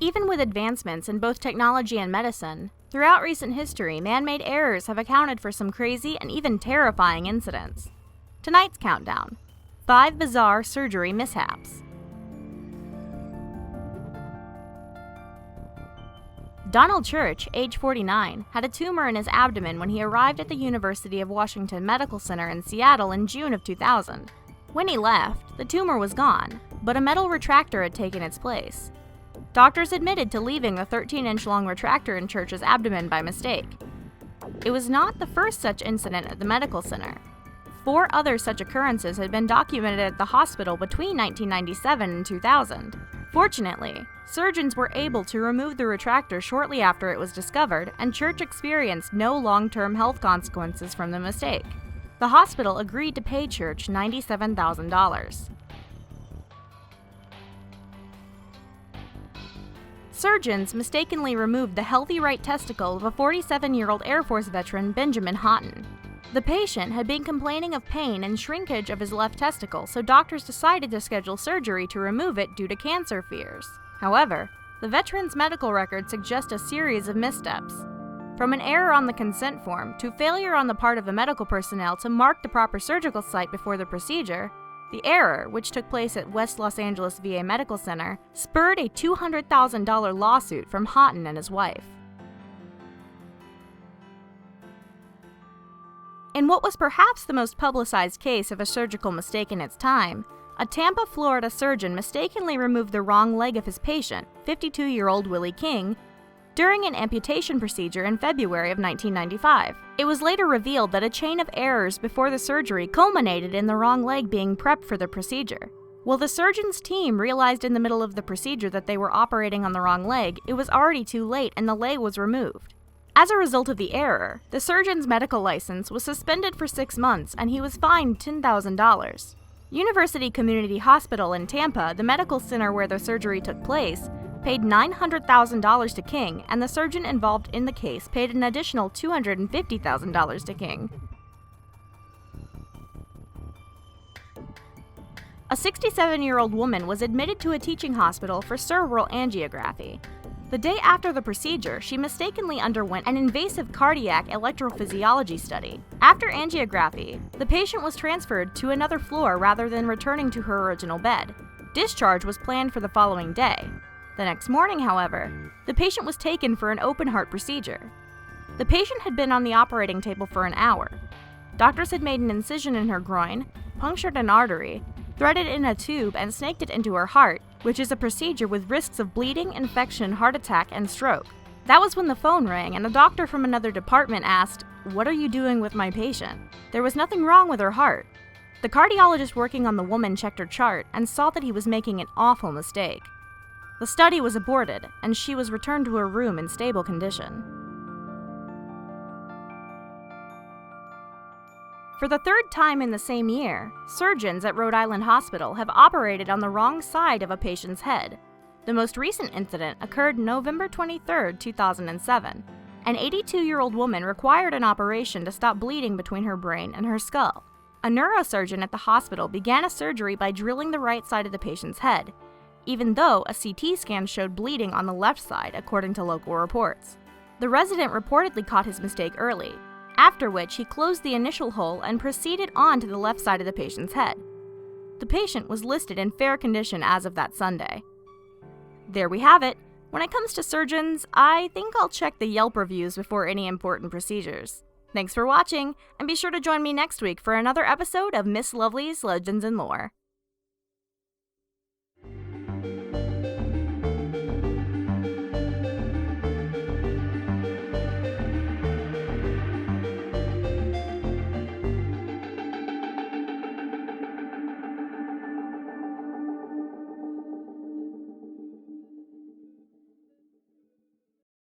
Even with advancements in both technology and medicine, throughout recent history, man-made errors have accounted for some crazy and even terrifying incidents. Tonight's countdown: 5 bizarre surgery mishaps. Donald Church, age 49, had a tumor in his abdomen when he arrived at the University of Washington Medical Center in Seattle in June of 2000. When he left, the tumor was gone, but a metal retractor had taken its place. Doctors admitted to leaving the 13-inch-long retractor in Church's abdomen by mistake. It was not the first such incident at the medical center. 4 other such occurrences had been documented at the hospital between 1997 and 2000. Fortunately, surgeons were able to remove the retractor shortly after it was discovered, and Church experienced no long-term health consequences from the mistake. The hospital agreed to pay Church $97,000. Surgeons mistakenly removed the healthy right testicle of a 47-year-old Air Force veteran, Benjamin Houghton. The patient had been complaining of pain and shrinkage of his left testicle, so doctors decided to schedule surgery to remove it due to cancer fears. However, the veteran's medical records suggest a series of missteps. From an error on the consent form to failure on the part of the medical personnel to mark the proper surgical site before the procedure, the error, which took place at West Los Angeles VA Medical Center, spurred a $200,000 lawsuit from Houghton and his wife. In what was perhaps the most publicized case of a surgical mistake in its time, a Tampa, Florida surgeon mistakenly removed the wrong leg of his patient, 52-year-old Willie King, during an amputation procedure in February of 1995. It was later revealed that a chain of errors before the surgery culminated in the wrong leg being prepped for the procedure. While the surgeon's team realized in the middle of the procedure that they were operating on the wrong leg, it was already too late and the leg was removed. As a result of the error, the surgeon's medical license was suspended for 6 months and he was fined $10,000. University Community Hospital in Tampa, the medical center where the surgery took place, paid $900,000 to King, and the surgeon involved in the case paid an additional $250,000 to King. A 67-year-old woman was admitted to a teaching hospital for cerebral angiography. The day after the procedure, she mistakenly underwent an invasive cardiac electrophysiology study. After angiography, the patient was transferred to another floor rather than returning to her original bed. Discharge was planned for the following day. The next morning, however, the patient was taken for an open-heart procedure. The patient had been on the operating table for an hour. Doctors had made an incision in her groin, punctured an artery, threaded in a tube, and snaked it into her heart, which is a procedure with risks of bleeding, infection, heart attack, and stroke. That was when the phone rang and a doctor from another department asked, "What are you doing with my patient?" There was nothing wrong with her heart. The cardiologist working on the woman checked her chart and saw that he was making an awful mistake. The study was aborted, and she was returned to her room in stable condition. For the 3rd time in the same year, surgeons at Rhode Island Hospital have operated on the wrong side of a patient's head. The most recent incident occurred November 23, 2007. An 82-year-old woman required an operation to stop bleeding between her brain and her skull. A neurosurgeon at the hospital began a surgery by drilling the right side of the patient's head, even though a CT scan showed bleeding on the left side, according to local reports. The resident reportedly caught his mistake early, after which he closed the initial hole and proceeded on to the left side of the patient's head. The patient was listed in fair condition as of that Sunday. There we have it. When it comes to surgeons, I think I'll check the Yelp reviews before any important procedures. Thanks for watching, and be sure to join me next week for another episode of Miss Lovely's Legends and Lore.